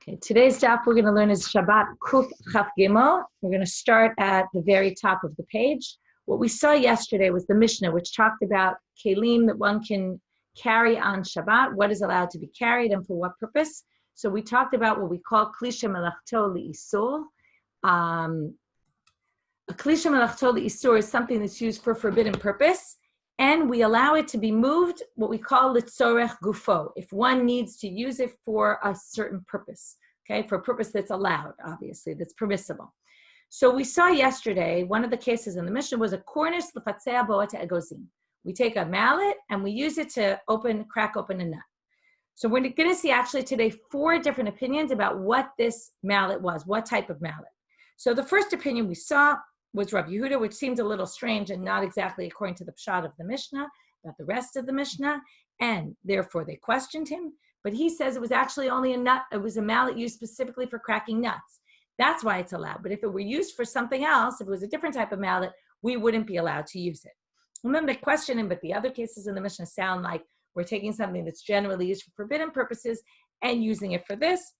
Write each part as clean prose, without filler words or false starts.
Okay, today's daf we're going to learn is Shabbat Kuf Chaf Gimel. We're going to start at the very top of the page. What we saw yesterday was the Mishnah, which talked about kelim that one can carry on Shabbat, what is allowed to be carried and for what purpose. So we talked about what we call klisha melachto li'isur. A klisha melachto li'isur is something that's used for forbidden purpose, and we allow it to be moved, what we call litzorech gufo, if one needs to use it for a certain purpose, okay, for a purpose that's allowed, obviously, that's permissible. So we saw yesterday, one of the cases in the Mishnah was a cornice lefatzea boa to egozim. We take a mallet and we use it to crack open a nut. So we're going to see actually today 4 different opinions about what this mallet was, what type of mallet. So the first opinion we saw was Rav Yehuda, which seemed a little strange and not exactly according to the pshat of the Mishnah, but the rest of the Mishnah, and therefore they questioned him. But he says it was actually only a nut, it was a mallet used specifically for cracking nuts. That's why it's allowed. But if it were used for something else, if it was a different type of mallet, we wouldn't be allowed to use it. And then they question him, but the other cases in the Mishnah sound like we're taking something that's generally used for forbidden purposes and using it for this.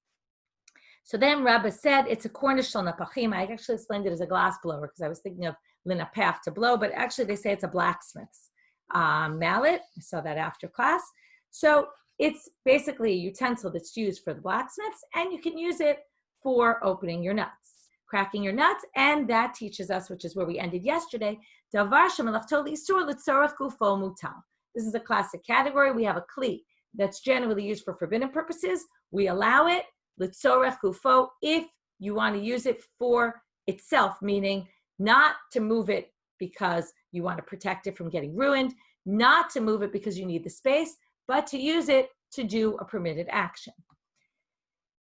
So then Rabba said it's a cornish shel napachim. I actually explained it as a glass blower because I was thinking of linapach to blow, but actually they say it's a blacksmith's mallet. I saw that after class. So it's basically a utensil that's used for the blacksmiths, and you can use it for opening your nuts, cracking your nuts, and that teaches us, which is where we ended yesterday, this is a classic category. We have a kli that's generally used for forbidden purposes. We allow it, if you want to use it for itself, meaning not to move it because you want to protect it from getting ruined, not to move it because you need the space, but to use it to do a permitted action.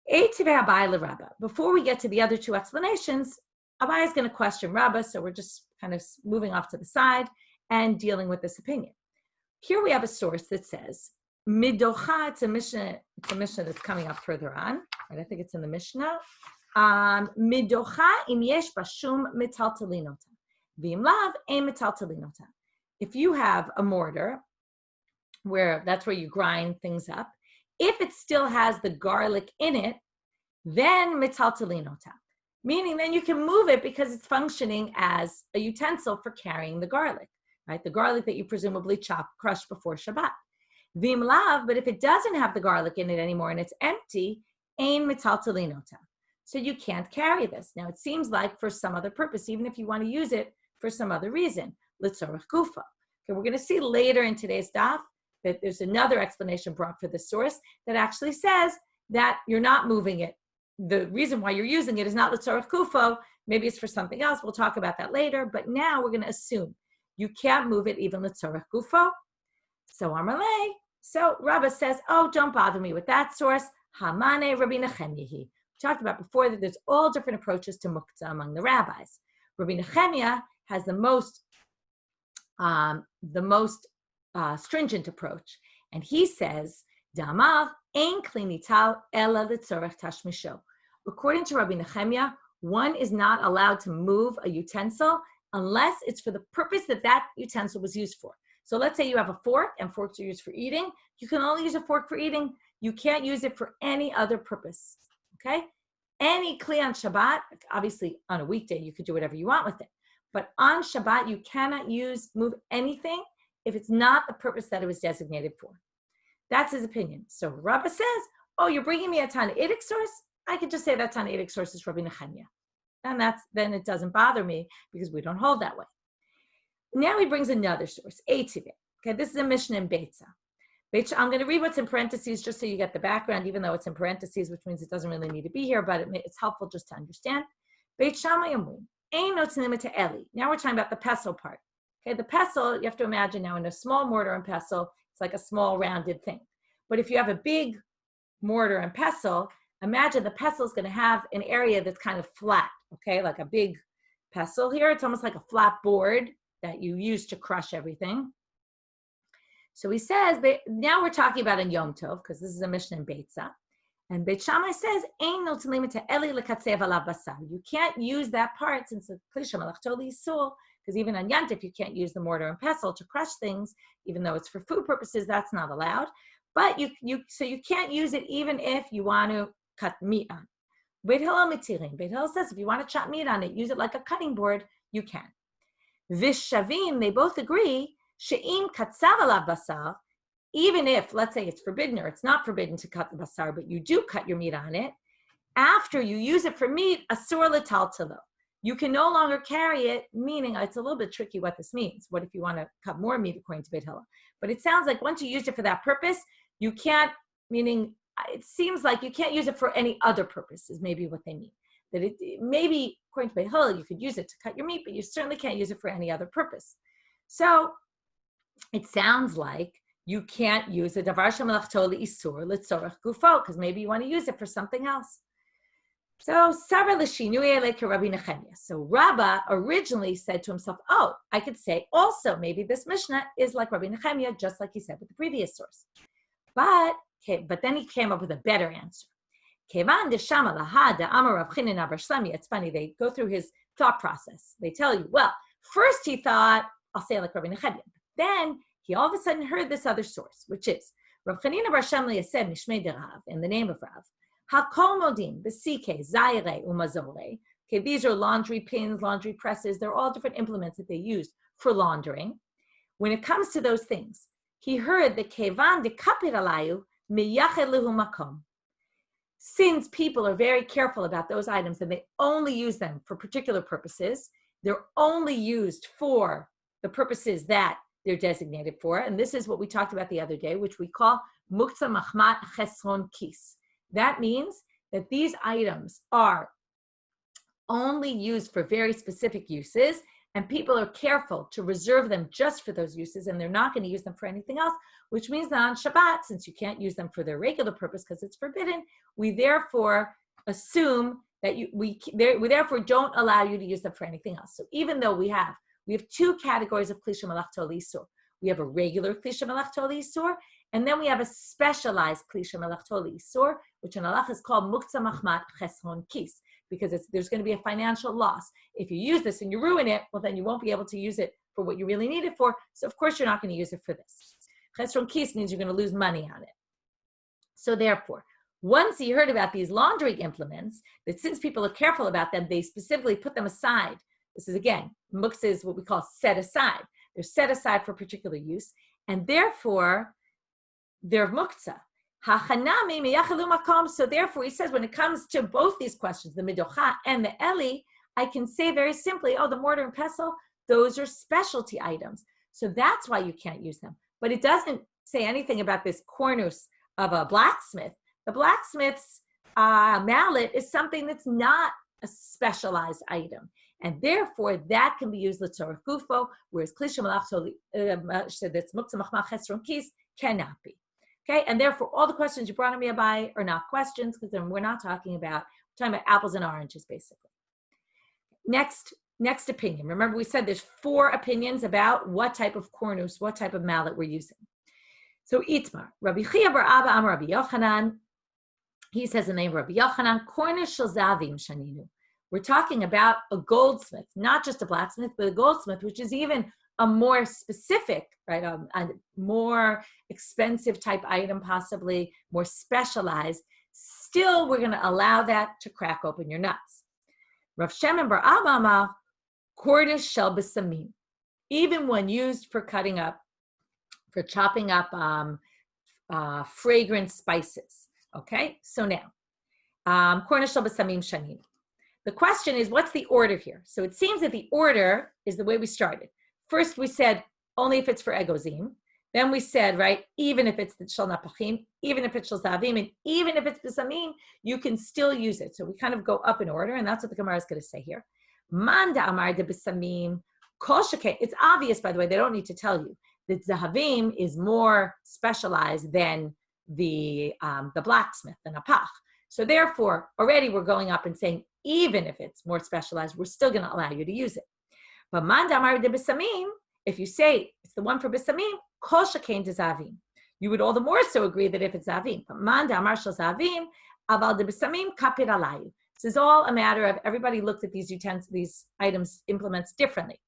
Before we get to the other 2 explanations, Abai is going to question Rabbah, so we're just kind of moving off to the side and dealing with this opinion. Here we have a source that says, Midocha, it's a Mishnah that's coming up further on, right? I think it's in the Mishnah. Midocha im yesh bashum metaltalinota, v'im lav ein metaltalinota. If you have a mortar, where that's where you grind things up, if it still has the garlic in it, then metaltalinota, meaning then you can move it because it's functioning as a utensil for carrying the garlic, right? The garlic that you presumably crushed before Shabbat. V'im lav, but if it doesn't have the garlic in it anymore and it's empty, ein metaltalinota. So you can't carry this. Now it seems like for some other purpose, even if you want to use it for some other reason, litzorech gufa. Okay, we're going to see later in today's daf that there's another explanation brought for this source that actually says that you're not moving it. The reason why you're using it is not litzorech gufa. Maybe it's for something else. We'll talk about that later. But now we're going to assume you can't move it even litzorech gufa. So Amarle. So Rabbah says, oh, don't bother me with that source. Hamane Rabbi Nechemia. We talked about before that there's all different approaches to muktzah among the rabbis. Rabbi Nechemia has the most stringent approach, and he says, "Da'amar ein kli nital ela litzorech tashmisho." According to Rabbi Nechemia, one is not allowed to move a utensil unless it's for the purpose that that utensil was used for. So let's say you have a fork, and forks are used for eating. You can only use a fork for eating. You can't use it for any other purpose, okay? Any kli on Shabbat, obviously on a weekday, you could do whatever you want with it. But on Shabbat, you cannot move anything if it's not the purpose that it was designated for. That's his opinion. So Rabbah says, oh, you're bringing me a Tanaitic source? I could just say that Tanaitic source is Rabbi Nechemia. And then it doesn't bother me because we don't hold that way. Now he brings another source, Eitive. Okay, this is a Mishnah in Beitza. I'm going to read what's in parentheses just so you get the background, even though it's in parentheses, which means it doesn't really need to be here, but it's helpful just to understand. Beit Shammai Amrim, Ein notnim et Eli. Now we're talking about the pestle part. Okay, the pestle, you have to imagine now in a small mortar and pestle, it's like a small rounded thing. But if you have a big mortar and pestle, imagine the pestle is going to have an area that's kind of flat, okay, like a big pestle here. It's almost like a flat board that you use to crush everything. So he says, now we're talking about in Yom Tov, because this is a Mishnah in Beitza. And Beit Shammai says, Ein notnim et Eli lekatzev alav basar. You can't use that part since it's klisha melachto li'isur, because even on Yantif, you can't use the mortar and pestle to crush things, even though it's for food purposes, that's not allowed. But you can't use it even if you want to cut meat on. Beit Hillel mitirin. Beit Hillel says if you want to chop meat on it, use it like a cutting board, you can. Vishavim, they both agree, she'im katsav alav basar, even if, let's say it's forbidden or it's not forbidden to cut the basar, but you do cut your meat on it, after you use it for meat, asur l'taltalo. You can no longer carry it, meaning it's a little bit tricky what this means. What if you want to cut more meat according to Beit Hillel? But it sounds like once you used it for that purpose, you can't, meaning it seems like you can't use it for any other purpose is maybe what they mean. That it maybe, according to Beit Hillel, you could use it to cut your meat, but you certainly can't use it for any other purpose. So it sounds like you can't use a davar shemelachto leisur letzorach gufo, because maybe you want to use it for something else. So Sarah l'shinuye like Rabbi Nechemia. So Rabbah originally said to himself, oh, I could say also maybe this Mishnah is like Rabbi Nechemia, just like he said with the previous source. But then he came up with a better answer. It's funny, they go through his thought process. They tell you, well, first he thought, I'll say like Rabbi Nechemia. Then he all of a sudden heard this other source, which is Rav Chanina bar Shemli said Mishmei de Rav, in the name of Rav, Hakol modim b'sike zayre umazore. Okay, these are laundry pins, laundry presses. They're all different implements that they used for laundering. When it comes to those things, he heard the kevan de kapir alayu miyached lehu makom. Since people are very careful about those items and they only use them for particular purposes, they're only used for the purposes that they're designated for. And this is what we talked about the other day, which we call muktzah machmat chesron kis. That means that these items are only used for very specific uses, and people are careful to reserve them just for those uses, and they're not going to use them for anything else, which means that on Shabbat, since you can't use them for their regular purpose because it's forbidden, we therefore assume that we therefore don't allow you to use them for anything else. So even though we have two categories of klisha melachto l'isur. We have a regular klisha melachto l'isur, and then we have a specialized klisha melachto l'isur, which in halacha is called muktzah machmat chesron kis, because there's going to be a financial loss. If you use this and you ruin it, well, then you won't be able to use it for what you really need it for. So of course you're not going to use it for this. Chesron kis means you're going to lose money on it. So therefore, once he heard about these laundry implements, that since people are careful about them, they specifically put them aside. This is, again, muktzah is what we call set aside. They're set aside for particular use, and therefore, they're muktzah. So therefore, he says, when it comes to both these questions, the midocha and the eli, I can say very simply, oh, the mortar and pestle, those are specialty items. So that's why you can't use them. But it doesn't say anything about this cornus of a blacksmith. The blacksmith's mallet is something that's not a specialized item. And therefore, that can be used l'tzorach gufo, whereas klisha melachto that's muktzah machmat chesron kis cannot be. Okay, and therefore, all the questions you brought on me by are not questions, because then we're talking about apples and oranges, basically. Next opinion. Remember, we said there's 4 opinions about what type of cornus, what type of mallet we're using. So Itmar, Rabbi Chia bar Abba Amar Rabbi Yochanan, he says the name of Rabbi Yochanan, cornus shel zavim shaninu. We're talking about a goldsmith, not just a blacksmith, but a goldsmith, which is even a more specific, right, a more expensive type item, possibly more specialized. Still, we're going to allow that to crack open your nuts. Rav Shemin bar Abba Amar, cornus shel besamim, even when used for cutting up, for chopping up fragrant spices. Okay, so now, cornus shel besamim shaninu. The question is, what's the order here? So it seems that the order is the way we started. First, we said only if it's for egozim. Then we said, right, even if it's the shel napachim, even if it's shel zavim, and even if it's besamim, you can still use it. So we kind of go up in order, and that's what the Gemara is going to say here. Manda amar de besamim kol shekeh. It's obvious, by the way, they don't need to tell you that zahavim is more specialized than the blacksmith, the napach. So therefore, already we're going up and saying, even if it's more specialized, we're still going to allow you to use it. But man damar de besamim, if you say it's the one for besamim, kol shekain de zavim, you would all the more so agree that if it's zavim. But man damar shel zavim, aval de besamim kapir alayu. This is all a matter of everybody looked at these utensils, these items, implements differently.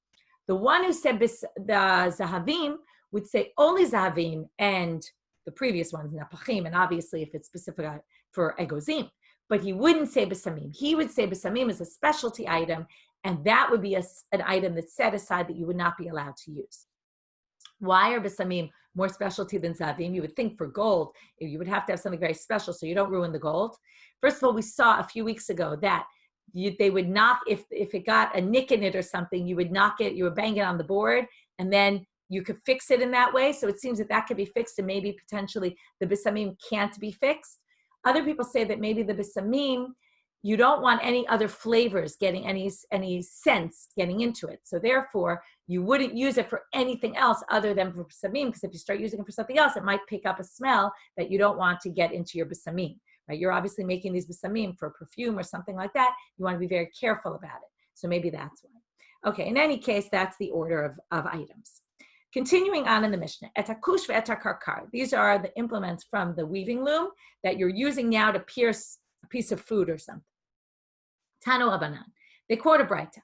The one who said the zahavim would say only zahavim and the previous ones, napachim, and obviously if it's specific for egozim. but he wouldn't say besamim. He would say besamim is a specialty item, and that would be an item that's set aside that you would not be allowed to use. Why are besamim more specialty than zavim? You would think for gold, you would have to have something very special so you don't ruin the gold. First of all, we saw a few weeks ago that they would knock, if it got a nick in it or something, you would knock it, you would bang it on the board, and then you could fix it in that way. So it seems that could be fixed, and maybe potentially the besamim can't be fixed. Other people say that maybe the besamim, you don't want any other flavors getting any scents getting into it. So therefore, you wouldn't use it for anything else other than for besamim, because if you start using it for something else, it might pick up a smell that you don't want to get into your besamim. Right? You're obviously making these besamim for perfume or something like that. You want to be very careful about it. So maybe that's why. Okay, in any case, that's the order of items. Continuing on in the Mishnah, et hakush ve'et hakarkar. These are the implements from the weaving loom that you're using now to pierce a piece of food or something. Tanu Rabbanan. They quote a Braita.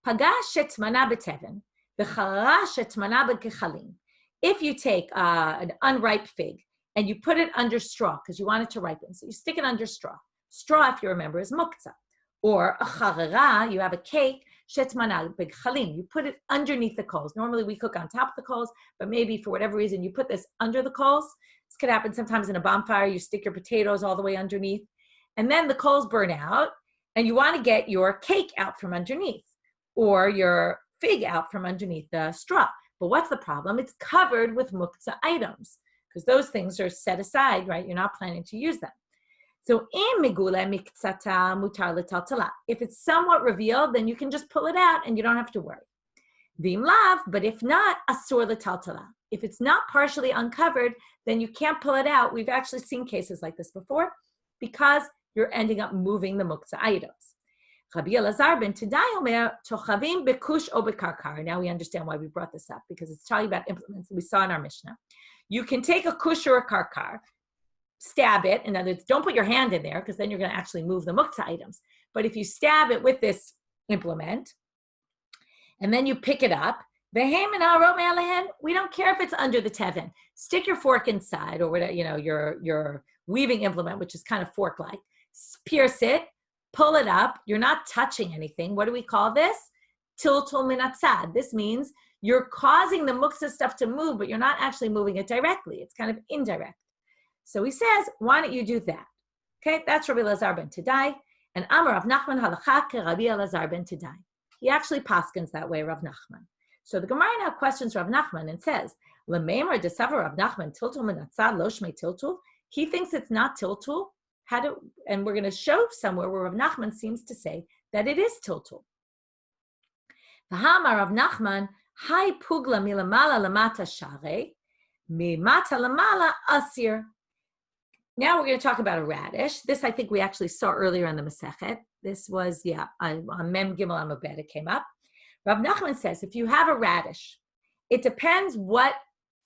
Pagash shetmana b'teven, v'charara shetmana b'gechalim. If you take an unripe fig and you put it under straw because you want it to ripen, so you stick it under straw. Straw, if you remember, is muktzah. Or a charara, you have a cake, shetmana b'gechalim. You put it underneath the coals. Normally we cook on top of the coals, but maybe for whatever reason you put this under the coals. This could happen sometimes in a bonfire. You stick your potatoes all the way underneath, and then the coals burn out, and you want to get your cake out from underneath or your fig out from underneath the straw. But what's the problem? It's covered with muktzah items because those things are set aside, right? You're not planning to use them. So if it's somewhat revealed, then you can just pull it out and you don't have to worry. But if not, asur l'taltala. If it's not partially uncovered, then you can't pull it out. We've actually seen cases like this before because you're ending up moving the muktzah items. Rabbi Elazar ben Tidai omer tochavim bekush o bekarkar. Now we understand why we brought this up, because it's talking about implements that we saw in our Mishnah. You can take a kush or a karkar, stab it. In other words, don't put your hand in there because then you're going to actually move the muktzah items. But if you stab it with this implement and then you pick it up, we don't care if it's under the teven. Stick your fork inside or whatever, your weaving implement, which is kind of fork-like. Pierce it, pull it up. You're not touching anything. What do we call this? Tiltul min hatzad. This means you're causing the muktzah stuff to move, but you're not actually moving it directly. It's kind of indirect. So he says, why don't you do that? Okay, that's Rabbi Elazar ben Tidai. And Amar Rav Nachman halacha ke Rabbi Elazar ben Tidai. He actually paskins that way, Rav Nachman. So the Gemara now questions Rav Nachman and says, L'meimer desavar Rav Nachman tiltul min hatzad lo shmei tiltul. He thinks it's not tiltul. And we're going to show somewhere where Rav Nachman seems to say that it is tiltul. V'hamar Rav Nachman, hai pugla milamala lamata share, mimata lamala asir. Now we're going to talk about a radish. This I think we actually saw earlier in the Masechet. This was, on Mem Gimel Amabed it came up. Rav Nachman says, if you have a radish, it depends what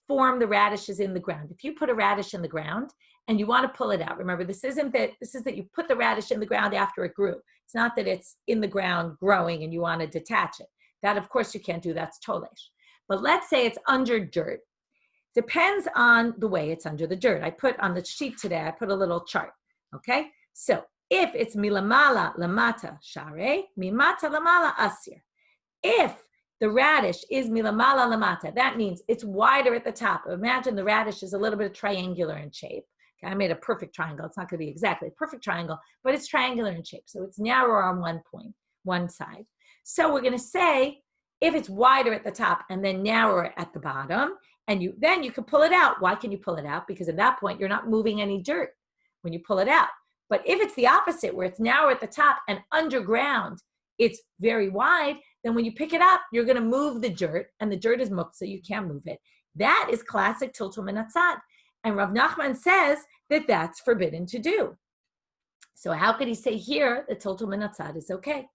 form the radish is in the ground. If you put a radish in the ground and you want to pull it out, remember, this is that you put the radish in the ground after it grew. It's not that it's in the ground growing and you want to detach it. That, of course, you can't do. That's tolesh. But let's say it's under dirt. Depends on the way it's under the dirt. I put on the sheet today, I put a little chart, okay? So if it's milamala lamata share, mimata lamala asir. If the radish is milamala lamata, that means it's wider at the top. Imagine the radish is a little bit triangular in shape. Okay, I made a perfect triangle. It's not going to be exactly a perfect triangle, but it's triangular in shape. So it's narrower on one side. So we're going to say if it's wider at the top and then narrower at the bottom, and then you can pull it out. Why can you pull it out? Because at that point, you're not moving any dirt when you pull it out. But if it's the opposite, where it's narrow at the top and underground, it's very wide, then when you pick it up, you're going to move the dirt, and the dirt is muktzah, you can't move it. That is classic tiltul min hatzad. And Rav Nachman says that that's forbidden to do. So how could he say here that tiltul min hatzad is okay?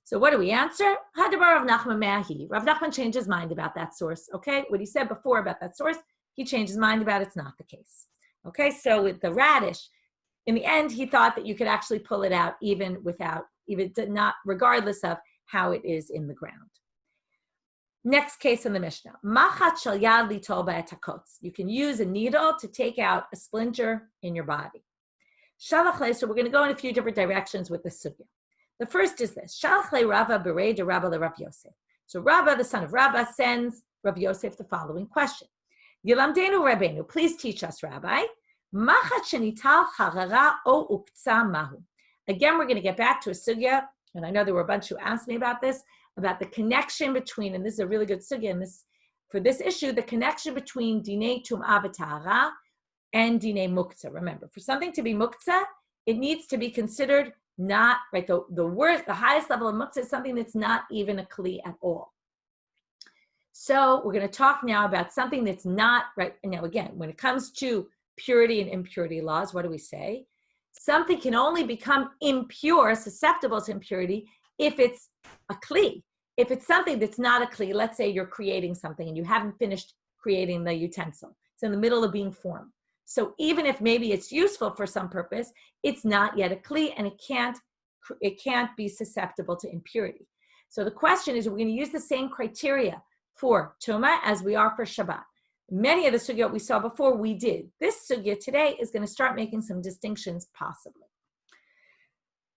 So what do we answer? Hadabar Rav Nachman Me'ahi. Rav Nachman changed his mind about that source, okay? What he said before about that source, he changed his mind about it's not the case. Okay, so with the radish, in the end, he thought that you could actually pull it out regardless of how it is in the ground. Next case in the Mishnah. Machat shel yad litol ba'etakotz. You can use a needle to take out a splinter in your body. Shalach, so we're going to go in a few different directions with the sugya. The first is this. Shalach le Rava berei de Rabba le Rav Yosef. So Rabba, the son of Rabba, sends Rav Yosef the following question. Yilamdenu Rabbeinu, please teach us, Rabbi. Machat shenital charara o uktzah mahu. Again, we're going to get back to a sugya, and I know there were a bunch who asked me about this, about the connection between, and this is a really good sugya, and for this issue, the connection between dinei tum'ah v'tahara and dinei muktzah. Remember, for something to be muktzah, it needs to be considered not, right, the highest level of muktzah is something that's not even a kli at all. So we're going to talk now about something that's not, right, and now again, when it comes to purity and impurity laws, what do we say? Something can only become impure, susceptible to impurity, if it's a kli. If it's something that's not a kli, let's say you're creating something and you haven't finished creating the utensil. It's in the middle of being formed. So even if maybe it's useful for some purpose, it's not yet a kli, and it can't be susceptible to impurity. So the question is, we're going to use the same criteria for Tumah as we are for Shabbat. Many of the sugyot we saw before, we did. This sugya today is going to start making some distinctions possibly.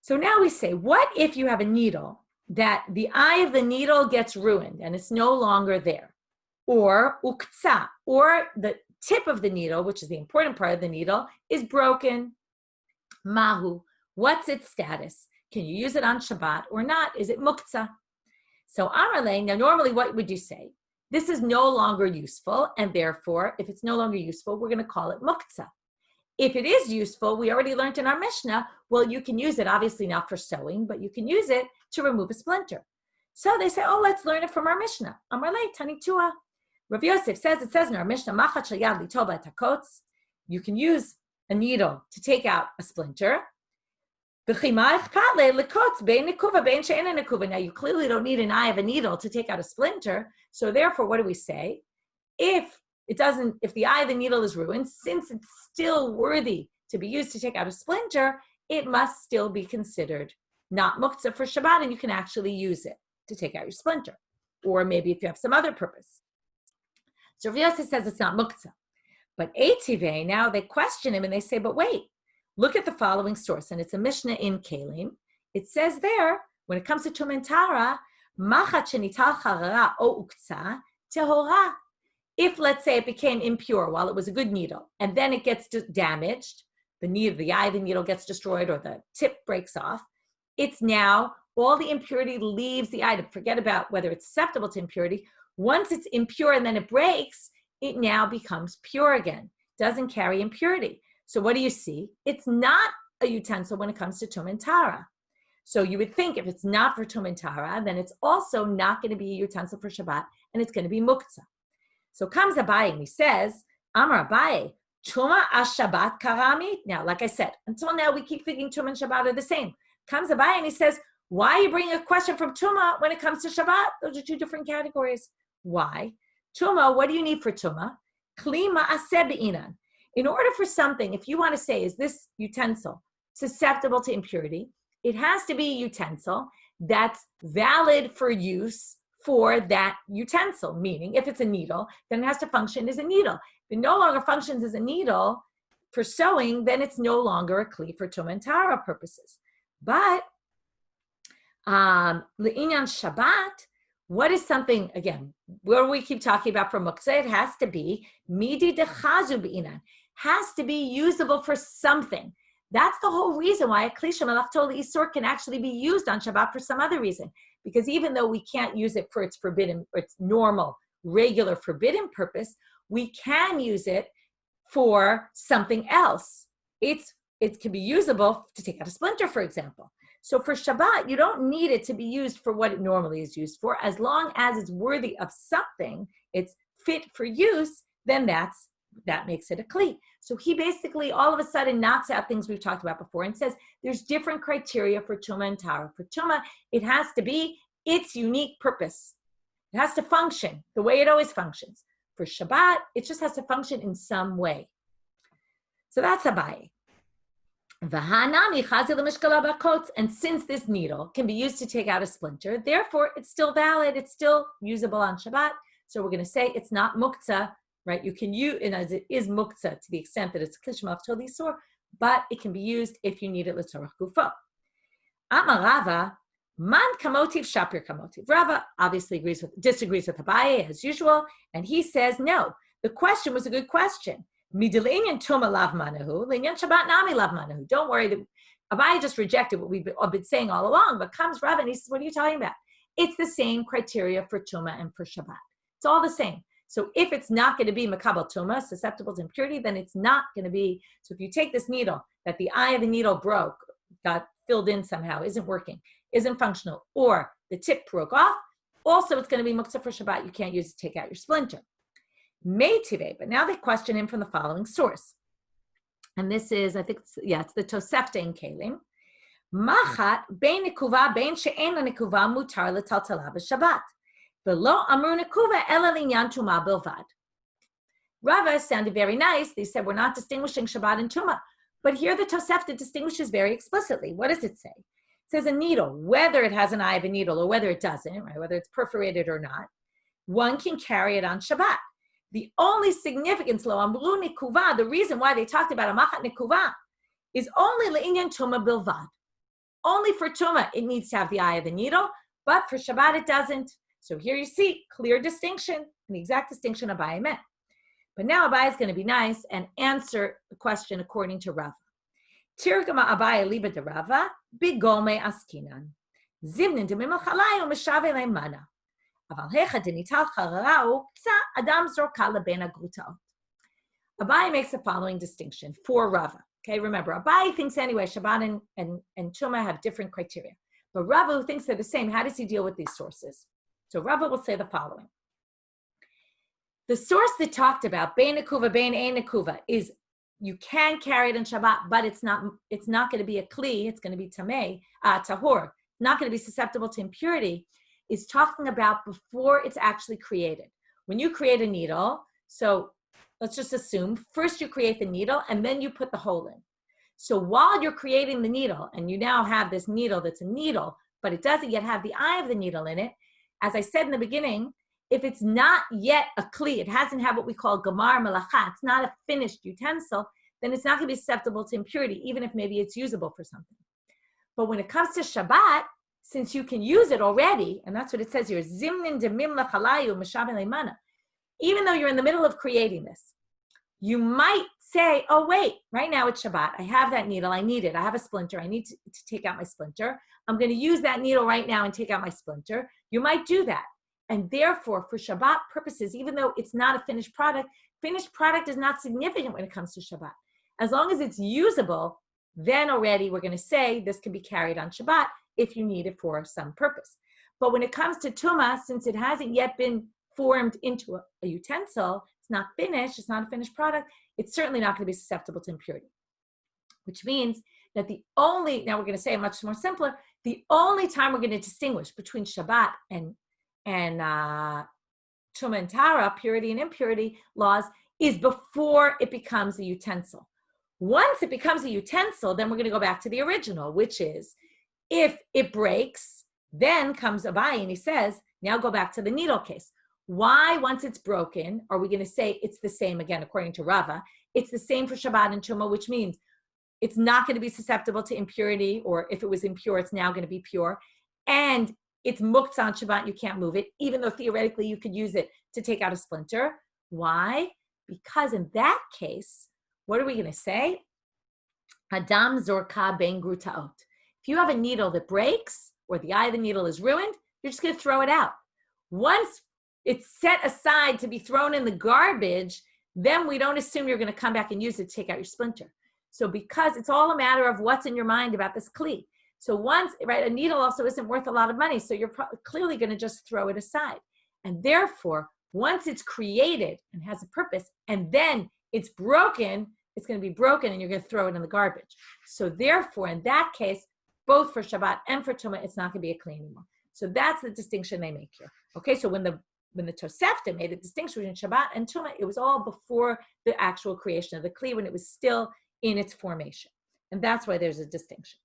So now we say, what if you have a needle that the eye of the needle gets ruined and it's no longer there? Or uktzah, or the tip of the needle, which is the important part of the needle, is broken. Mahu, what's its status? Can you use it on Shabbat or not? Is it muktzah? So Amarle, now normally what would you say? This is no longer useful, and therefore, if it's no longer useful, we're going to call it muktzah. If it is useful, we already learned in our Mishnah, well, you can use it, obviously not for sewing, but you can use it to remove a splinter. So they say, oh, let's learn it from our Mishnah. Amarle, Tani Tua. Rav Yosef says, it says in our Mishnah, Machat shayad litoba takotz, you can use a needle to take out a splinter. Now, you clearly don't need an eye of a needle to take out a splinter. So therefore, what do we say? If the eye of the needle is ruined, since it's still worthy to be used to take out a splinter, it must still be considered not muktzah for Shabbat, and you can actually use it to take out your splinter. Or maybe if you have some other purpose. So Rav Yosef says it's not muktzah. But Eitive, now they question him and they say, but wait, look at the following source, and it's a Mishnah in Kelim. It says there, when it comes to Tumah and Tahara, Machat shenital charara o uktzah tehora. If, let's say, it became impure while it was a good needle, and then it gets damaged, the eye of the needle gets destroyed, or the tip breaks off, it's now, all the impurity leaves the item. Forget about whether it's susceptible to impurity. Once it's impure and then it breaks, it now becomes pure again. Doesn't carry impurity. So what do you see? It's not a utensil when it comes to Tumah and Tahara. So you would think if it's not for Tumah and Tahara, then it's also not going to be a utensil for Shabbat, and it's going to be muktzah. So comes Abaye and he says, Amar Abaye, Tumah Shabbat karami. Now, like I said, until now we keep thinking Tumah and Shabbat are the same. Comes Abaye and he says, why are you bringing a question from Tumah when it comes to Shabbat? Those are two different categories. Why? Tumah, what do you need for Tumah? Kli ma'aseh be'inan. In order for something, if you want to say, is this utensil susceptible to impurity, it has to be a utensil that's valid for use for that utensil. Meaning, if it's a needle, then it has to function as a needle. If it no longer functions as a needle for sewing, then it's no longer a kli for Tumah and Tahara purposes. But le'inyan Shabbat, what is something, again, where we keep talking about for muktzah, it has to be midi dechazu be'inan. Has to be usable for something. That's the whole reason why a klisha melachto isur can actually be used on Shabbat for some other reason. Because even though we can't use it for its forbidden, or its normal, regular forbidden purpose, we can use it for something else. It can be usable to take out a splinter, for example. So for Shabbat, you don't need it to be used for what it normally is used for. As long as it's worthy of something, it's fit for use, then that makes it a kli. So he basically all of a sudden knocks out things we've talked about before and says there's different criteria for Tumah and Tahara. For Tumah, it has to be its unique purpose. It has to function the way it always functions. For Shabbat, it just has to function in some way. So that's Abaye. And since this needle can be used to take out a splinter, therefore it's still valid, it's still usable on Shabbat. So we're going to say it's not muktzah, right? You can use, and as it is muktzah to the extent that it's klishma of tol isur, but it can be used if you need it l'tzorach gufo. Amar Rava, man kamotiv shapir kamotiv. Rava obviously disagrees with Abaye as usual, and he says no. The question was a good question. Midilinian tuma lav manahu, linyan Shabbat nami lav manahu. Don't worry, Abaye just rejected what we've been saying all along, but comes Rava and he says, what are you talking about? It's the same criteria for tuma and for Shabbat. It's all the same. So if it's not going to be makabel tuma, susceptible to impurity, then it's not going to be. So if you take this needle that the eye of the needle broke, got filled in somehow, isn't working, isn't functional, or the tip broke off, also it's going to be muktzah for Shabbat. You can't use it to take out your splinter. Meitive, but now they question him from the following source. And this is, I think, it's the Tosefta in Kelim. Machat bein nekuva bein she'en nekuva mutar letaltala b'Shabbat. V'lo amru nekuva ela linyan tuma bilvad. Rava sounded very nice. They said we're not distinguishing Shabbat and Tuma. But here the Tosefta distinguishes very explicitly. What does it say? It says a needle, whether it has an eye of a needle or whether it doesn't, right? Whether it's perforated or not, one can carry it on Shabbat. The only significance, lo amru nekuva, the reason why they talked about a machat nekuva, is only le'inyan tuma bilvad. Only for tuma it needs to have the eye of the needle, but for Shabbat it doesn't. So here you see clear distinction, an exact distinction Abaye meant. But now Abaye is going to be nice and answer the question according to Rava. Tirgama Abaye liba de Rava bigome askinan zivnin demimel chalayu meshave leimana. Aval denital charau ksa adam zorka lebena grutaot. Abaye makes the following distinction for Rava. Okay, remember Abaye thinks anyway Shabbat and Tuma have different criteria, but Rava, who thinks they're the same, how does he deal with these sources? So Rava will say the following. The source that talked about bein nekuva, bein ein nekuva is you can carry it in Shabbat, but it's not going to be a kli, it's going to be tahor, not going to be susceptible to impurity, is talking about before it's actually created. When you create a needle, so let's just assume first you create the needle and then you put the hole in. So while you're creating the needle and you now have this needle that's a needle, but it doesn't yet have the eye of the needle in it, as I said in the beginning, if it's not yet a kli, it hasn't had what we call gamar malacha, it's not a finished utensil, then it's not going to be susceptible to impurity, even if maybe it's usable for something. But when it comes to Shabbat, since you can use it already, and that's what it says here, zimnin demim lachalayu meshaven leimana, even though you're in the middle of creating this, you might say, oh wait, right now it's Shabbat, I have that needle, I need it, I have a splinter, I need to take out my splinter, I'm going to use that needle right now and take out my splinter. You might do that. And therefore, for Shabbat purposes, even though it's not a finished product is not significant when it comes to Shabbat. As long as it's usable, then already we're going to say this can be carried on Shabbat if you need it for some purpose. But when it comes to Tuma, since it hasn't yet been formed into a utensil, it's not finished, it's not a finished product, it's certainly not going to be susceptible to impurity. Which means that now we're going to say it much more simpler, the only time we're going to distinguish between Shabbat and Tuma and Tara, purity and impurity laws, is before it becomes a utensil. Once it becomes a utensil, then we're going to go back to the original, which is if it breaks, then comes Abaye and he says, now go back to the needle case. Why, once it's broken, are we going to say it's the same again, according to Rava? It's the same for Shabbat and Tuma, which means it's not going to be susceptible to impurity, or if it was impure, it's now going to be pure. And it's muktzah on Shabbat, you can't move it, even though theoretically you could use it to take out a splinter. Why? Because in that case, what are we going to say? Adam zorka ben grutaot. If you have a needle that breaks, or the eye of the needle is ruined, you're just going to throw it out. Once it's set aside to be thrown in the garbage, then we don't assume you're going to come back and use it to take out your splinter. So because it's all a matter of what's in your mind about this kli. So once, right, a needle also isn't worth a lot of money, so you're clearly going to just throw it aside. And therefore, once it's created and has a purpose, and then it's broken, it's going to be broken and you're going to throw it in the garbage. So therefore, in that case, both for Shabbat and for Tuma, it's not going to be a kli anymore. So that's the distinction they make here. Okay, so when the Tosefta made a distinction between Shabbat and Tuma, it was all before the actual creation of the kli, when it was still in its formation. And that's why there's a distinction.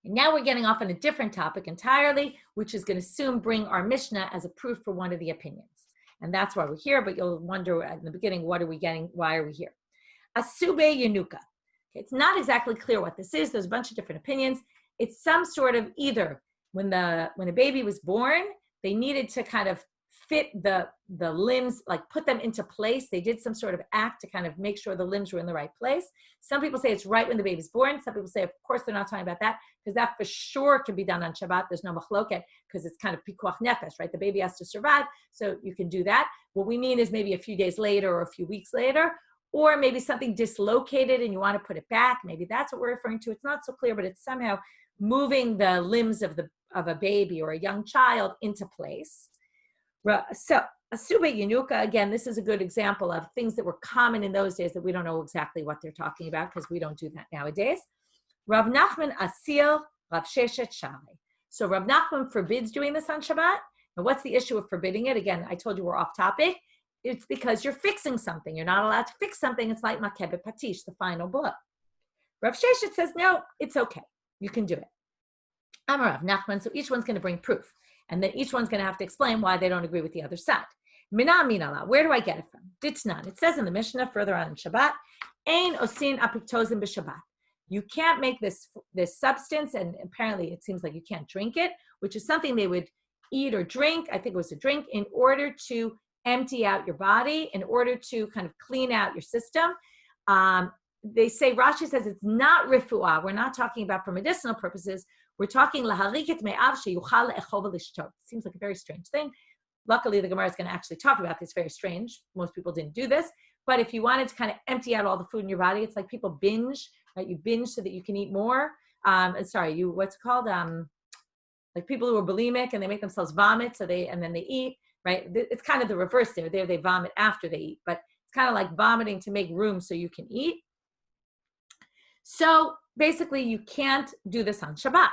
And now we're getting off on a different topic entirely, which is going to soon bring our Mishnah as a proof for one of the opinions. And that's why we're here, but you'll wonder in the beginning, what are we getting? Why are we here? Asube Yanuka. It's not exactly clear what this is. There's a bunch of different opinions. It's some sort of either when the baby was born, they needed to kind of fit the limbs, like put them into place. They did some sort of act to kind of make sure the limbs were in the right place. Some people say it's right when the baby's born. Some people say, of course, they're not talking about that because that for sure can be done on Shabbat. There's no machloket because it's kind of pikuach nefesh, right? The baby has to survive, so you can do that. What we mean is maybe a few days later or a few weeks later, or maybe something dislocated and you want to put it back. Maybe that's what we're referring to. It's not so clear, but it's somehow moving the limbs of a baby or a young child into place. So, Asube Yanuka, again, this is a good example of things that were common in those days that we don't know exactly what they're talking about because we don't do that nowadays. Rav Nachman Asil, Rav Sheshet Shali. So Rav Nachman forbids doing this on Shabbat. And what's the issue of forbidding it? Again, I told you we're off topic. It's because you're fixing something. You're not allowed to fix something. It's like makebet patish, the final blow. Rav Sheshet says, no, it's okay. You can do it. Amar Rav Nachman, so each one's going to bring proof. And then each one's going to have to explain why they don't agree with the other side. Mina minala, where do I get it from? Ditnan. It says in the Mishnah further on in Shabbat, Ein osin apiktosim b'Shabbat. You can't make this substance, and apparently it seems like you can't drink it, which is something they would eat or drink. I think it was a drink in order to empty out your body, in order to kind of clean out your system. They say, Rashi says it's not refuah. We're not talking about for medicinal purposes. We're talking lahariket me'av sheyuchal le'echov v'lishtot. Seems like a very strange thing. Luckily, the Gemara is going to actually talk about this. Very strange. Most people didn't do this. But if you wanted to kind of empty out all the food in your body, it's like people binge, right? You binge so that you can eat more. What's it called? Like people who are bulimic and they make themselves vomit, and then they eat, right? It's kind of the reverse there. There they vomit after they eat, but it's kind of like vomiting to make room so you can eat. So basically, you can't do this on Shabbat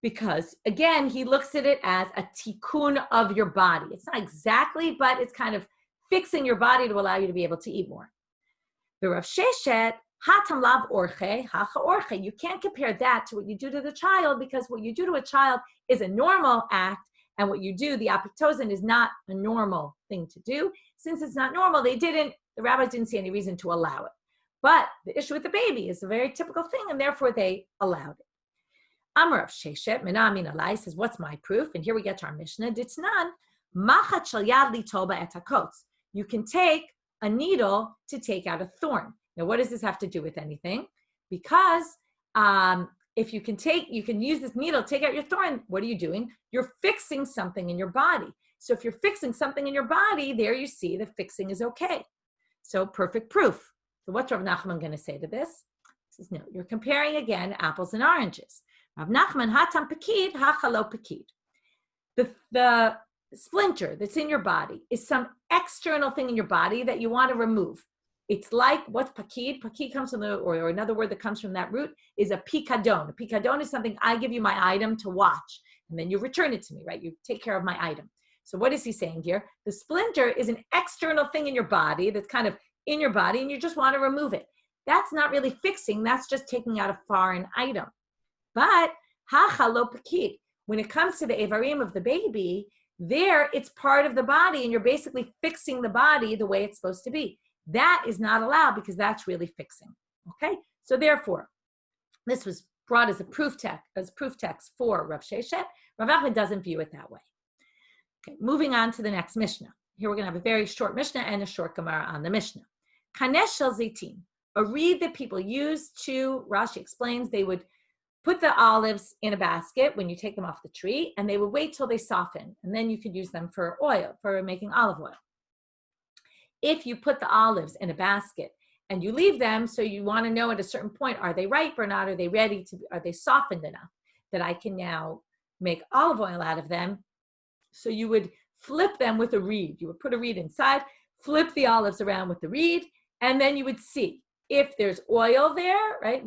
because, again, he looks at it as a tikkun of your body. It's not exactly, but it's kind of fixing your body to allow you to be able to eat more. The Rav Sheshet, hatam lav orche, hacha orche. You can't compare that to what you do to the child because what you do to a child is a normal act, and what you do, the apoptosin, is not a normal thing to do. Since it's not normal, the rabbis didn't see any reason to allow it. But the issue with the baby is a very typical thing, and therefore they allowed it. Amar Rav Sheshet, Mina Min Alai, says, what's my proof? And here we get to our Mishnah. Ditnan, machat shel yad litol ba'et hakotz. You can take a needle to take out a thorn. Now, what does this have to do with anything? Because if you can use this needle to take out your thorn, what are you doing? You're fixing something in your body. So if you're fixing something in your body, there you see the fixing is okay. So perfect proof. So what's Rav Nachman going to say to this? He says, no, you're comparing again apples and oranges. Rav Nachman, hatam pekid, hachalo pekid. The splinter that's in your body is some external thing in your body that you want to remove. It's like, what's pakid? Pakid comes from or another word that comes from that root is a pikadon. A pikadon is something I give you my item to watch, and then you return it to me, right? You take care of my item. So what is he saying here? The splinter is an external thing in your body that's kind of in your body, and you just want to remove it. That's not really fixing. That's just taking out a foreign item. But hachalo pakid, when it comes to the evarim of the baby, there it's part of the body, and you're basically fixing the body the way it's supposed to be. That is not allowed because that's really fixing. Okay, so therefore, this was brought as a proof text for Rav Sheshet. Rav Nachman doesn't view it that way. Okay, moving on to the next Mishnah. Here we're going to have a very short Mishnah and a short Gemara on the Mishnah. Kanesh shel zeitin, a reed that people use to, Rashi explains, they would put the olives in a basket when you take them off the tree, and they would wait till they soften, and then you could use them for oil, for making olive oil. If you put the olives in a basket and you leave them, so you want to know at a certain point, are they ripe or not? Are they ready to, are they softened enough that I can now make olive oil out of them? So you would flip them with a reed. You would put a reed inside, flip the olives around with the reed, and then you would see if there's oil there, right?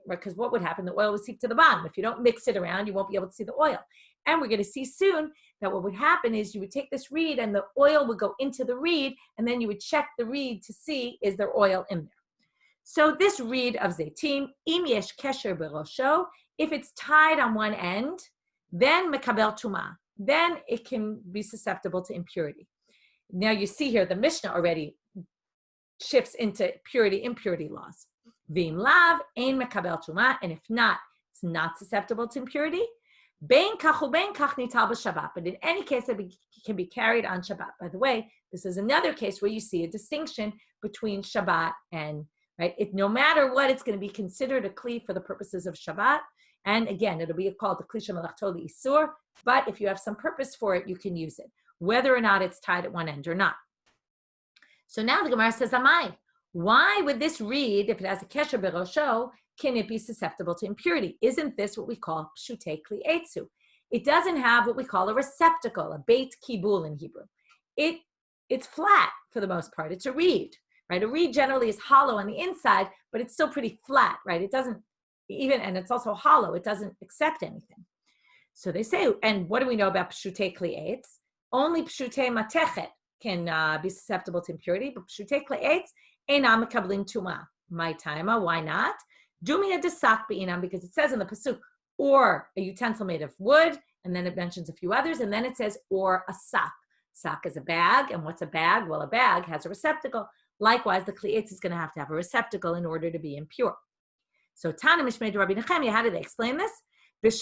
Because what would happen? The oil would seep to the bottom. If you don't mix it around, you won't be able to see the oil. And we're going to see soon that what would happen is you would take this reed and the oil would go into the reed, and then you would check the reed to see, is there oil in there? So this reed of zeitim, im yesh kesher berosho, if it's tied on one end, then mekabel tuma, then it can be susceptible to impurity. Now you see here, the Mishnah already shifts into purity, impurity laws. V'im lav, ein mekabel truma, and if not, it's not susceptible to impurity. Bein kach ubein kach nital b'Shabbat, but in any case, it can be carried on Shabbat. By the way, this is another case where you see a distinction between Shabbat and, right? No matter what, it's going to be considered a kli for the purposes of Shabbat. And again, it'll be called the kli shemalachto li'isur, but if you have some purpose for it, you can use it, whether or not it's tied at one end or not. So now the Gemara says, Amai, why would this reed, if it has a kesher berosho, can it be susceptible to impurity? Isn't this what we call pshutei kli etzu? It doesn't have what we call a receptacle, a beit kibul in Hebrew. It's flat for the most part. It's a reed, right? A reed generally is hollow on the inside, but it's still pretty flat, right? It doesn't even, and it's also hollow. It doesn't accept anything. So they say, and what do we know about pshutei kli etz? Only pshutei matechet can be susceptible to impurity, but pshutei kli etz einam mekablim tuma. My timer, why not? Dumia desak be'inam, because it says in the pasuk, or a utensil made of wood, and then it mentions a few others, and then it says, or a sak. Sak is a bag, and what's a bag? Well, a bag has a receptacle. Likewise, the kli etz is going to have a receptacle in order to be impure. So Tana Mishmei Rabbi Nechemia, how do they explain this? This is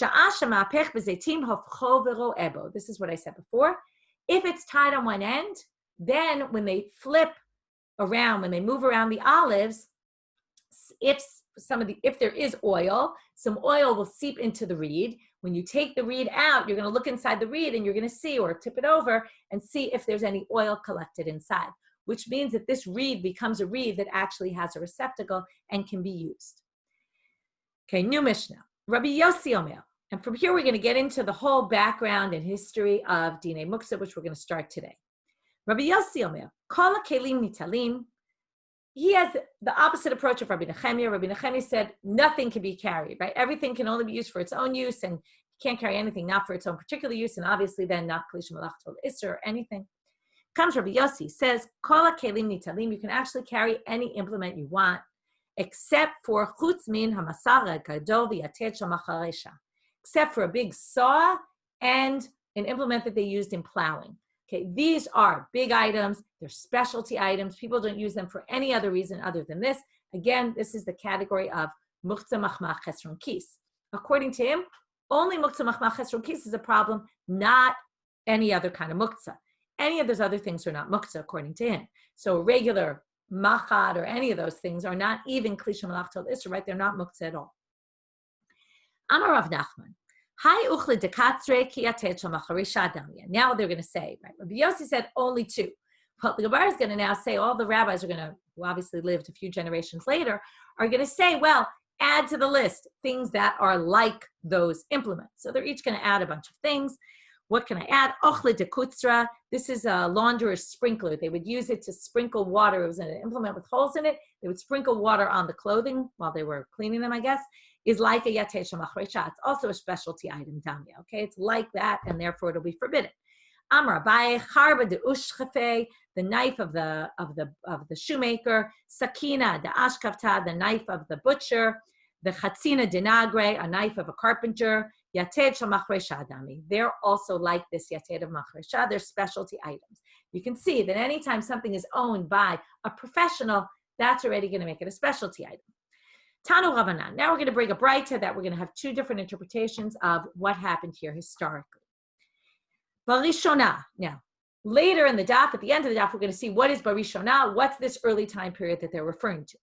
what I said before. If it's tied on one end, then when they flip around, when they move around the olives, if there is oil, some oil will seep into the reed. When you take the reed out, you're going to look inside the reed and you're going to see, or tip it over and see if there's any oil collected inside, which means that this reed becomes a reed that actually has a receptacle and can be used. Okay, new Mishnah. Rabbi Yossi Omer. And from here, we're going to get into the whole background and history of Dinei Muksa, which we're going to start today. Rabbi Yossi Omer, Kol HaKelim Nitalim. He has the opposite approach of Rabbi Nechemia. Rabbi Nechemia said nothing can be carried, right? Everything can only be used for its own use, and you can't carry anything not for its own particular use, and obviously then not Kli Shemalachto Isser or anything. Comes Rabbi Yossi, says, Kol HaKelim Nitalim, you can actually carry any implement you want, except for Chutz Min HaMasar HaGadol V'Yatet Shel Macharesha, except for a big saw and an implement that they used in plowing. Okay, these are big items. They're specialty items. People don't use them for any other reason other than this. Again, this is the category of Muktzah Machmah Chesron Kis. According to him, only Muktzah Machmah Chesron Kis is a problem, not any other kind of Muktzah. Any of those other things are not Muktzah, according to him. So regular Machad or any of those things are not even Kli Shemalachto Isser, right? They're not Muktzah at all. Amar Rav Nachman. Now they're going to say, right? Rabbi Yossi said only two. But the Gemara is going to now say, all the rabbis are going to, who obviously lived a few generations later, are going to say, well, add to the list things that are like those implements. So they're each going to add a bunch of things. What can I add? Ochle de kutzra. This is a Launderers Sprinkler. They would use it to sprinkle water. It was an implement with holes in it. They would sprinkle water on the clothing while they were cleaning them, I guess. Is like a Yatet Shel Macharesha. It's also a specialty item, Damya. Okay, it's like that, and therefore it'll be forbidden. Amar Abaye, Charba de Ushchafe, the knife of the shoemaker. Sakina de Ashkafta, the knife of the butcher. The Chatzina de Nagre, a knife of a carpenter. Yatet Shel Macharesha Dami. They're also like this Yatet of Macharesha. They're specialty items. You can see that anytime something is owned by a professional, that's already going to make it a specialty item. Tanu Rabbanan. Now we're going to bring a braita that we're going to have two different interpretations of what happened here historically. Barishona. Now, later in the daf, at the end of the daf, we're going to see what is Barishona, what's this early time period that they're referring to.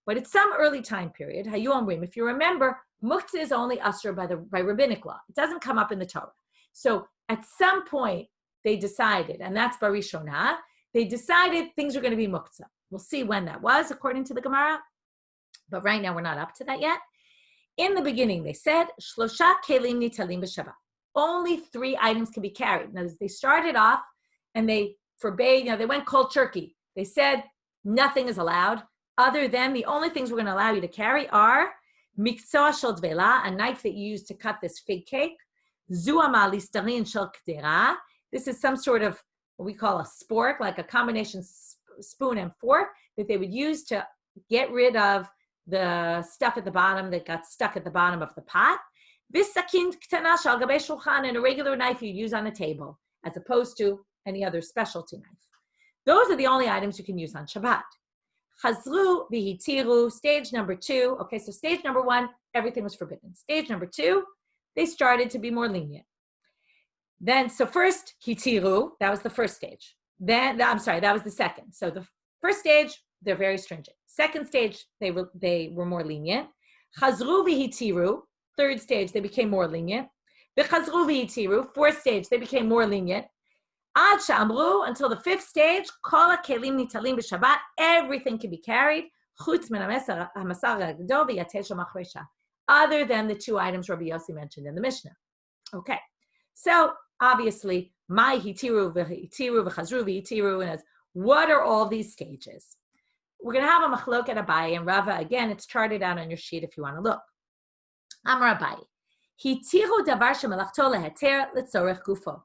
But it's some early time period. Hayu Omrim. If you remember, Muktzah is only usher by rabbinic law. It doesn't come up in the Torah. So at some point, they decided, and that's Barishona, they decided things are going to be Muktzah. We'll see when that was, according to the Gemara. But right now, we're not up to that yet. In the beginning, they said, Shlosha kelim nitalim b'Shabbat. Only 3 items can be carried. Now, they started off and they forbade, they went cold turkey. They said nothing is allowed other than the only things we're going to allow you to carry are miksoa shel dvela, a knife that you use to cut this fig cake, zuama listarin shel kdera. This is some sort of what we call a spork, like a combination spoon and fork that they would use to get rid of the stuff at the bottom that got stuck at the bottom of the pot. This sakin ktana shel gabe shulchan, and a regular knife you use on a table, as opposed to any other specialty knife. Those are the only items you can use on Shabbat. Chazru v'hitiru, stage number 2. Okay, so stage number 1, everything was forbidden. Stage number 2, they started to be more lenient. Then, so first, hitiru, that was the first stage. Then, that was the second. So the first stage, they're very stringent. Second stage, they were more lenient. Chazru v'hitiru, third stage, they became more lenient. V'chazru v'hitiru, fourth stage, they became more lenient. Ad she'amru, until the fifth stage, kol ha'kelim nitalim b'Shabbat, everything can be carried, chutz min hamasar hagdol v'yateh shel machrei shah, other than the 2 items Rabbi Yossi mentioned in the Mishnah. Okay, so obviously, my hitiru v'hitiru v'chazru v'hitiru, and what are all these stages? We're going to have a machlok at Abaye and Rava. Again, it's charted out on your sheet if you want to look. Amar Abaye, hitiru davar shemalachto leheter letzorech gufo.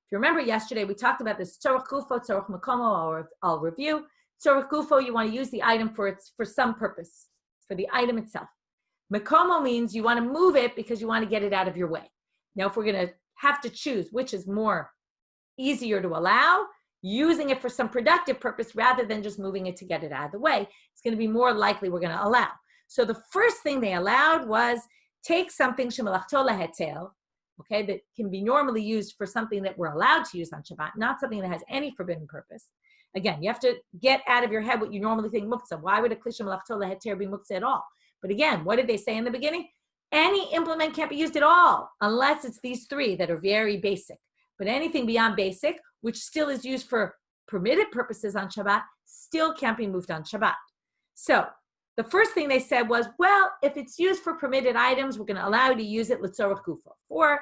If you remember yesterday, we talked about this tzorech gufo, tzorech makomo, or I'll review. Tzorech gufo, you want to use the item for some purpose, for the item itself. Makomo means you want to move it because you want to get it out of your way. Now, if we're going to have to choose which is more easier to allow, using it for some productive purpose rather than just moving it to get it out of the way, it's going to be more likely we're going to allow. So the first thing they allowed was take something shemalachto leheter, okay, that can be normally used for something that we're allowed to use on Shabbat, not something that has any forbidden purpose. Again, you have to get out of your head what you normally think muktzah. Why would a kli shemalachto leheter be muktzah at all? But again, what did they say in the beginning? Any implement can't be used at all unless it's these 3 that are very basic. But anything beyond basic, which still is used for permitted purposes on Shabbat, still can't be moved on Shabbat. So the first thing they said was, well, if it's used for permitted items, we're going to allow you to use it l'tzorech gufo, for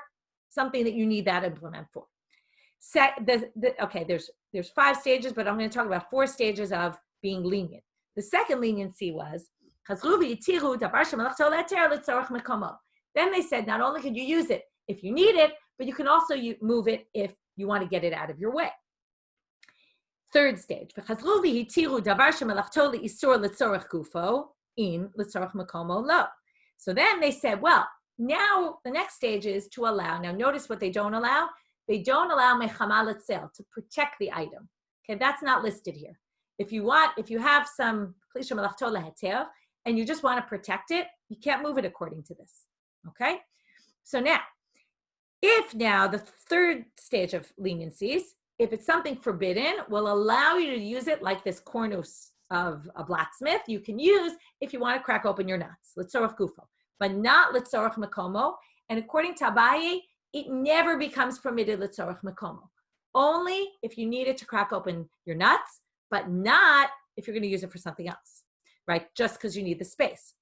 something that you need that implement for. Okay, there's 5 stages, but I'm going to talk about 4 stages of being lenient. The second leniency was, then they said, not only can you use it if you need it, but you can also move it if you want to get it out of your way. Third stage. So then they said, well, now the next stage is to allow. Now notice what they don't allow. They don't allow mechama letzel, to protect the item. Okay, that's not listed here. If you have some kli shemalachto leheter, and you just want to protect it, you can't move it according to this, okay? So now, if now the third stage of leniencies, if it's something forbidden, will allow you to use it like this cornus of a blacksmith, you can use if you want to crack open your nuts, l'tzorech gufo, but not l'tzorech makomo. And according to Abaye, it never becomes permitted l'tzorech makomo. Only if you need it to crack open your nuts, but not if you're going to use it for something else. Right, just because you need the space.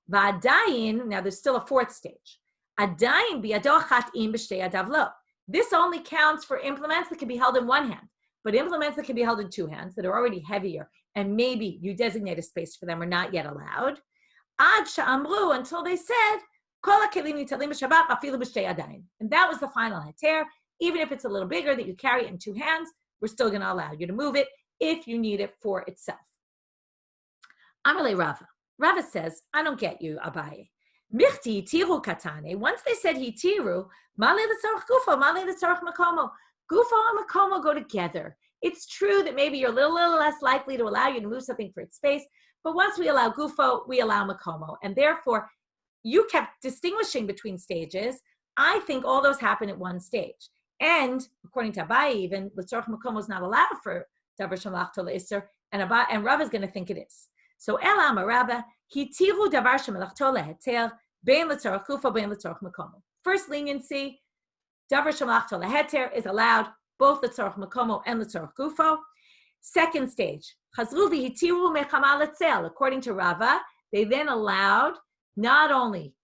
V'adayin, now there's still a 4th stage. Adayin biyado chat'im b'shtei yadav lo. This only counts for implements that can be held in one hand, but implements that can be held in 2 hands that are already heavier, and maybe you designate a space for them, are not yet allowed. Ad she'amru, until they said, kol ha'kelim nitalim b'Shabbat afilu b'shtei yadayim. And that was the final heter. Even if it's a little bigger that you carry it in 2 hands, we're still going to allow you to move it if you need it for itself. Amalei Rava. Rava says, I don't get you, Abaye. Michti hitiru katane. Once they said hitiru, male l'tzorech gufo, male l'tzorech makomo. Gufo and makomo go together. It's true that maybe you're a little less likely to allow you to move something for its space, but once we allow gufo, we allow makomo. And therefore, you kept distinguishing between stages. I think all those happen at one stage. And according to Abaye, even l'tzorech makomo is not allowed for davar shemalachto le'isur, and Rava is going to think it is. So Ela Amar Rava, hitiru davar shemalachto leheter, bein l'tzorech gufo, bein l'tzorech makomo. First leniency, davar shemalachto leheter is allowed both l'tzorech makomo and l'tzorech gufo. Second stage, chazru v'hitiru mechama letzel. According to Rava, they then allowed not only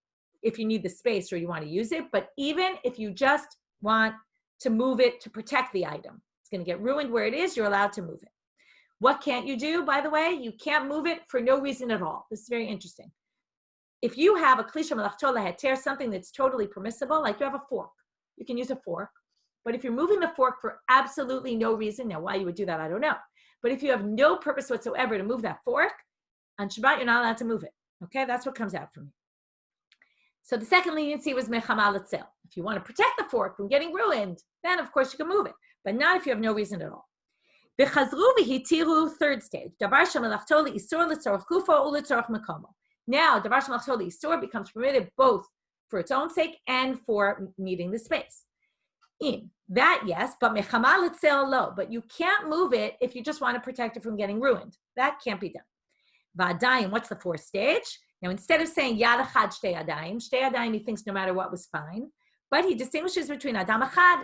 if you need the space or you want to use it, but even if you just want to move it to protect the item. It's going to get ruined where it is, you're allowed to move it. What can't you do, by the way? You can't move it for no reason at all. This is very interesting. If you have a kli shemalachto leheter, something that's totally permissible, like you have a fork, you can use a fork. But if you're moving the fork for absolutely no reason, now why you would do that, I don't know. But if you have no purpose whatsoever to move that fork, on Shabbat, you're not allowed to move it. Okay, that's what comes out from you. So the second leniency was mechama letzel. If you want to protect the fork from getting ruined, then of course you can move it, but not if you have no reason at all. V'chazru v'hitiru, third stage. Davar shemelachto le'isur l'tzorach gufo u'letzorach makomo. Now, davar shemelachto le'isur becomes permitted both for its own sake and for needing the space. In that, yes, but mechama l'tzel lo. But you can't move it if you just want to protect it from getting ruined. That can't be done. V'adayim, what's the fourth stage? Now, instead of saying yad achad shtei adayim, he thinks no matter what was fine, but he distinguishes between adam achad,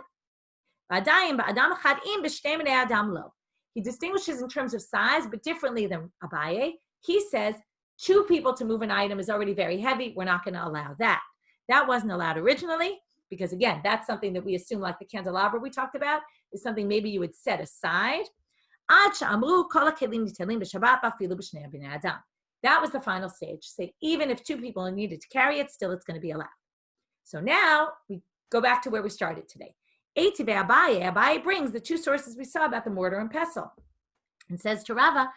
v'adayim, ba'adam achad im b'shtei minei adam lo. He distinguishes in terms of size, but differently than Abaye. He says 2 people to move an item is already very heavy. We're not going to allow that. That wasn't allowed originally because, again, that's something that we assume, like the candelabra we talked about, is something maybe you would set aside. That was the final stage. Say even if 2 people needed to carry it, still it's going to be allowed. So now we go back to where we started today. Abaye brings the 2 sources we saw about the mortar and pestle, and says to Rava,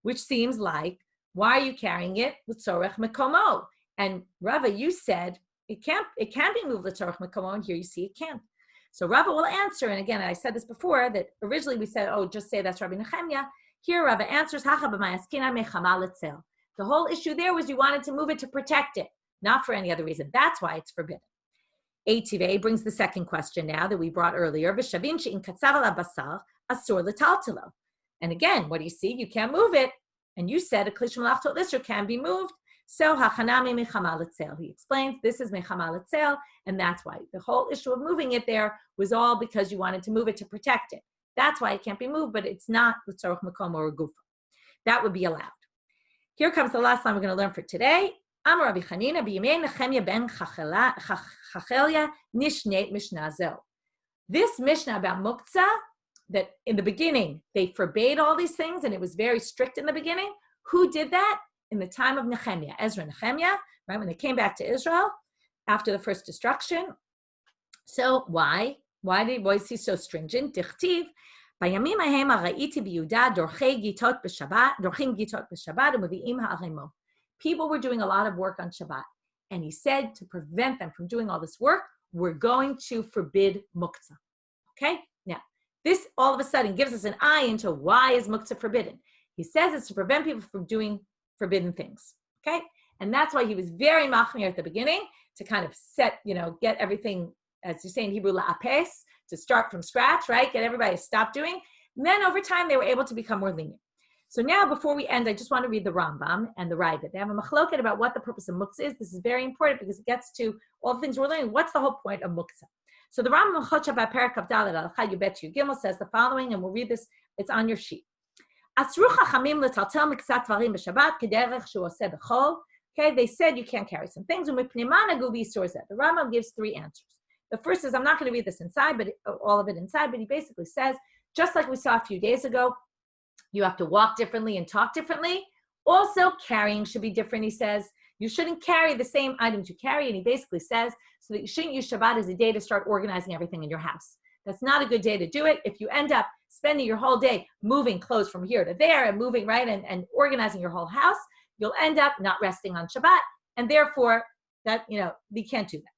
which seems like, why are you carrying it with tzorech mekomo? And Rava, you said it can be moved with tzorech mekomo, and here you see it can't. So Rava will answer, and again, I said this before, that originally we said, oh, just say that's Rabbi Nechemia. Here Rava answers, the whole issue there was you wanted to move it to protect it, not for any other reason. That's why it's forbidden. Eitive brings the second question now that we brought earlier. And again, what do you see? You can't move it. And you said a klish malachtot lister can be moved. So hachanami mechama l'tzel. He explains this is mechama l'tzel, and that's why. The whole issue of moving it there was all because you wanted to move it to protect it. That's why it can't be moved, but it's not l'tzorach makom or gufa. That would be allowed. Here comes the last line we're going to learn for today. Amar Rabbi Chanina b'yimei Nechemia ben Chachelia nishnet mishnah zel. This mishnah about muktzah, that in the beginning they forbade all these things and it was very strict in the beginning. Who did that? In the time of Nehemiah, Ezra and Nehemiah, right, when they came back to Israel after the first destruction. So why? Why is he so stringent? Dichtiv, Bayamim hahem haraiti biyuda dorchei gitot b'Shabbat, dorchim gitot b'Shabbat u'mevi'im ha'aremo. People were doing a lot of work on Shabbat, and he said to prevent them from doing all this work, we're going to forbid muktzah. Okay? Now, this all of a sudden gives us an eye into why is muktzah forbidden. He says it's to prevent people from doing forbidden things. Okay? And that's why he was very machmir at the beginning to kind of set, get everything, as you say in Hebrew, la'apes, to start from scratch, right? Get everybody to stop doing. And then over time, they were able to become more lenient. So now, before we end, I just want to read the Rambam and the Ravid. They have a machloket about what the purpose of muktzah is. This is very important because it gets to all the things we're learning. What's the whole point of muktzah? So the Rambam Chocha Perek Kaf Dalet Al-Chad Yubet Gimel says the following, and we'll read this. It's on your sheet. Asru chachamim letaltel miksat dvarim b'Shabbat kederech shu oseh b'chol. Okay, they said you can't carry some things. The Rambam gives 3 answers. The first is, I'm not going to read this inside, but all of it inside, but he basically says, just like we saw a few days ago, you have to walk differently and talk differently. Also, carrying should be different, he says. You shouldn't carry the same items you carry, and he basically says, so that you shouldn't use Shabbat as a day to start organizing everything in your house. That's not a good day to do it. If you end up spending your whole day moving clothes from here to there and moving, right, and organizing your whole house, you'll end up not resting on Shabbat, and therefore, that, we can't do that.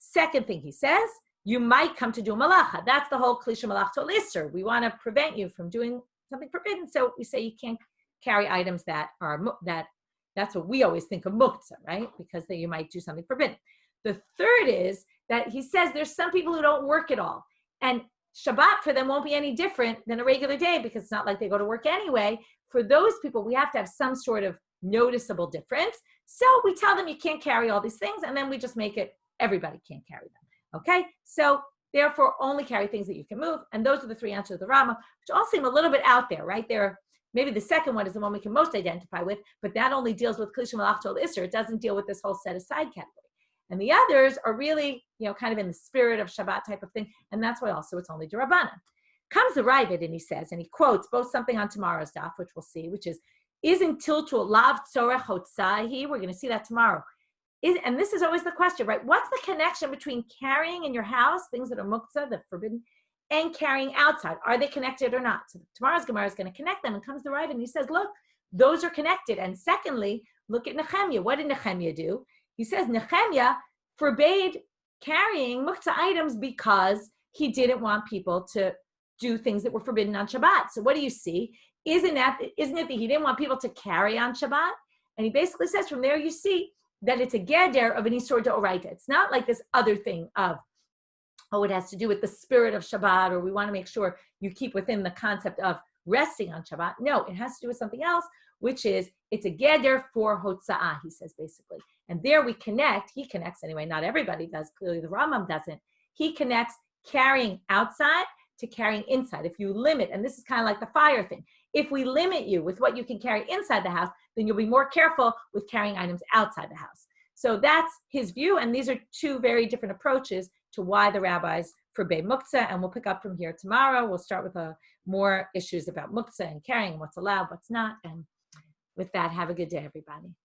Second thing he says, you might come to do malacha. That's the whole klisha malachto lister. We want to prevent you from doing something forbidden, so we say you can't carry items that's what we always think of muktzah, right? Because then you might do something forbidden. The third is that he says there's some people who don't work at all, and Shabbat for them won't be any different than a regular day because it's not like they go to work anyway. For those people, we have to have some sort of noticeable difference. So we tell them you can't carry all these things, and then we just make it everybody can't carry them. Okay? So therefore, only carry things that you can move. And those are the 3 answers of the Rambam, which all seem a little bit out there, right? Maybe the second one is the one we can most identify with, but that only deals with Klisha Malachto Isser. It doesn't deal with this whole set aside category. And the others are really, kind of in the spirit of Shabbat type of thing. And that's why also it's only D'Rabbanan. Comes the Ravid, and he says, and he quotes both something on tomorrow's daf, which we'll see, which is tiltul lav tzorech hotzahi. We're going to see that tomorrow. And this is always the question, right? What's the connection between carrying in your house, things that are muktzah, that are forbidden, and carrying outside? Are they connected or not? So tomorrow's Gemara is going to connect them, and comes the Ravid, and he says, look, those are connected. And secondly, look at Nehemiah. What did Nehemiah do? He says Nehemiah forbade carrying muktzah items because he didn't want people to do things that were forbidden on Shabbat. So what do you see? Isn't it that he didn't want people to carry on Shabbat? And he basically says from there you see that it's a geder of an isur d'oraita. It's not like this other thing of, oh, it has to do with the spirit of Shabbat, or we want to make sure you keep within the concept of resting on Shabbat. No, it has to do with something else, which is it's a geder for hotza'ah, he says basically. And there we connect, he connects anyway, not everybody does, clearly the Rambam doesn't. He connects carrying outside to carrying inside. If you limit, and this is kind of like the fire thing, if we limit you with what you can carry inside the house, then you'll be more careful with carrying items outside the house. So that's his view, and these are two very different approaches to why the rabbis forbade muktzah, and we'll pick up from here tomorrow. We'll start with more issues about muktzah and carrying, what's allowed, what's not, and with that, have a good day, everybody.